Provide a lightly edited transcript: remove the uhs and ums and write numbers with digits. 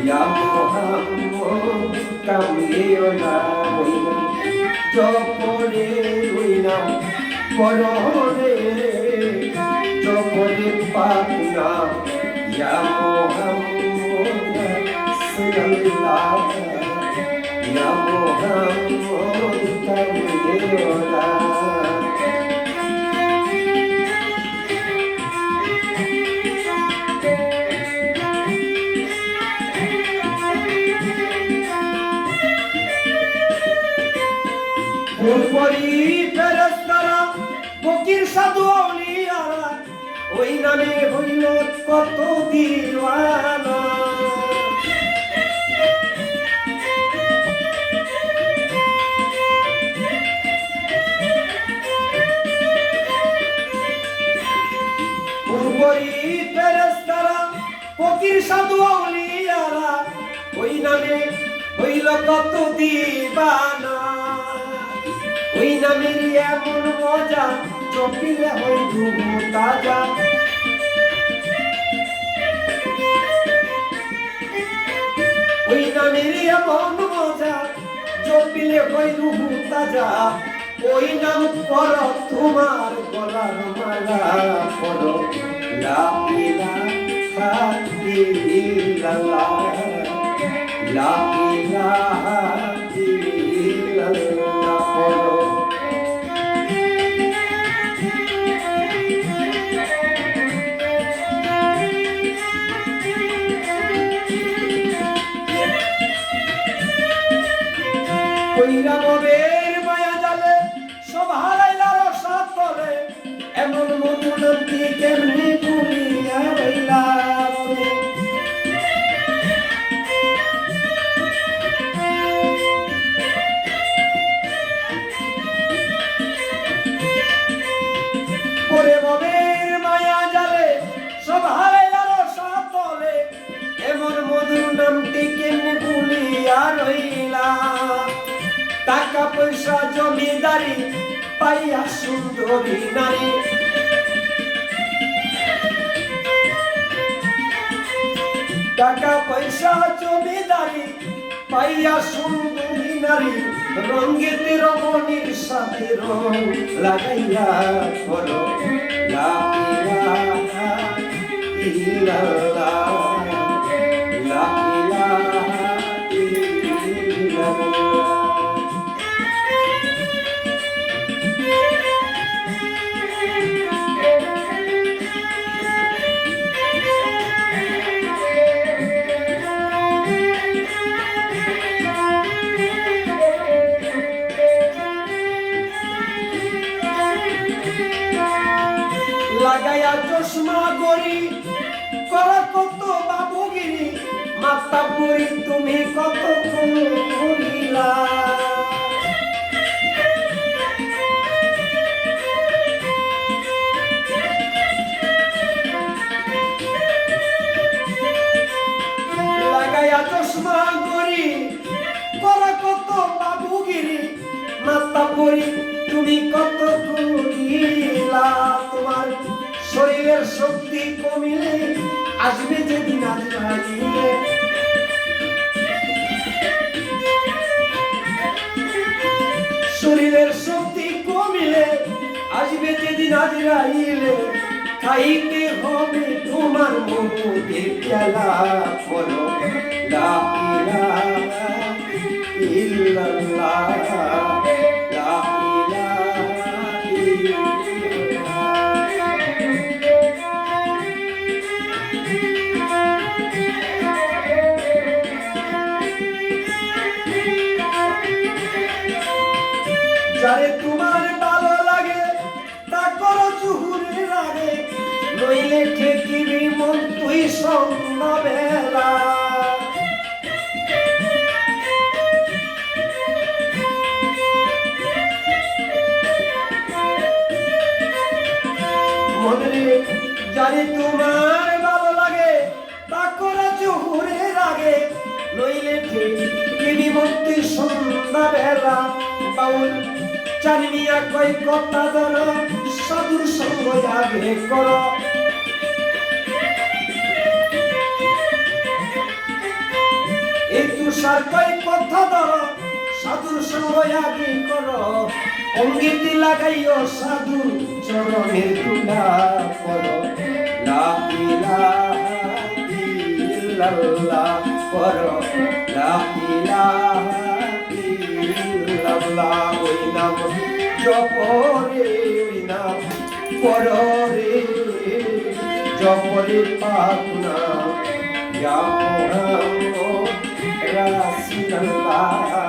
Ya Muhammad কামলিও না হইলাম জপরে হইলাম পররে জপরে পাক নাম Ya Muhammad সাল্লাল্লাহ Ya Muhammad কামলিও না পরি ফেরেশতারা ফকির সাধু আউলিয়ারা ওই নামে হইল কত দিওয়ানা পরি ফেরেশতারা ফকির সাধু আউলিয়ারা ওই নামে হইল কত দিওয়ানা ওই নামের এমন মজা চপিলে হই রুহু তাজা ওই নামের এমন মজা চপিলে হই রুহু তাজা ওই নাম পর তোমার গলার মালা পর লা ইলাহা ইল্লাল্লাহ লা ইলাহা ইল্লাল্লাহ পর কইরা মনের মায়া জালে সব হারাইলা রসাত তলে এমন মধু নামটি কেমনি ভুলিয়া রইলা করে মনের মায়া জালে সব হারাইলা রসাত তলে এমন মধু নামটি কেমনি ভুলিয়া রইলা টাকা পয়সা জমিদারি পাইয়া সুন্দরী নারী টাকা পয়সা জমিদারি পাইয়া সুন্দরী নারী রঙ্গেতে রমণীর সাথে রং লাগাইয়া করো লা ইলাহা ইল্লাল্লাহ লা ইলাহা ইল্লাল্লাহ লাগাইয়া চশমা গরি করা কত বাবুগিরি মাতা পুরি তুমি কত করিলা লাগাইয়া চশমা গরি করা কত বাবুগিরি মাতা পুরি তুমি কত করিলা তোমার শরীরের শক্তি কমিলে আসবে যেদিন আজরাইলে শরীরের শক্তি কমিলে আসবে যেদিন আজরাইলে খাইতে হবে তোমার মধুদের পেয়ালা বলো লা ইলাহা ইল্লাল্লাহ লা যারে তোমার ভালো লাগে তা করো চুহুরে লাগে নইলে ঠেকিবি মন তুই সন্ধ্যাবেলা মনে যারে তোমার ভালো লাগে তা করো চুহুরে লাগে নইলে ঠেকিবি মন তুই সন্ধ্যাবেলা বাউল চারিয়া কই কথা ধরো সাধুর সঙ্গ আগে করো সংসার কই কথা ধরো সাধুর সঙ্গ আগে করো অঙ্গিতি লাগাইও সাধুর চরণের তুলা করো লা ইলাহা ইল্লাল্লাহ করো লা ইলাহা ইল্লাল্লাহ ওই নাম জপরে ওই নাম পরে জপরে পাক নাম ইয়া মুহাম্মদ রাসূলুল্লাহ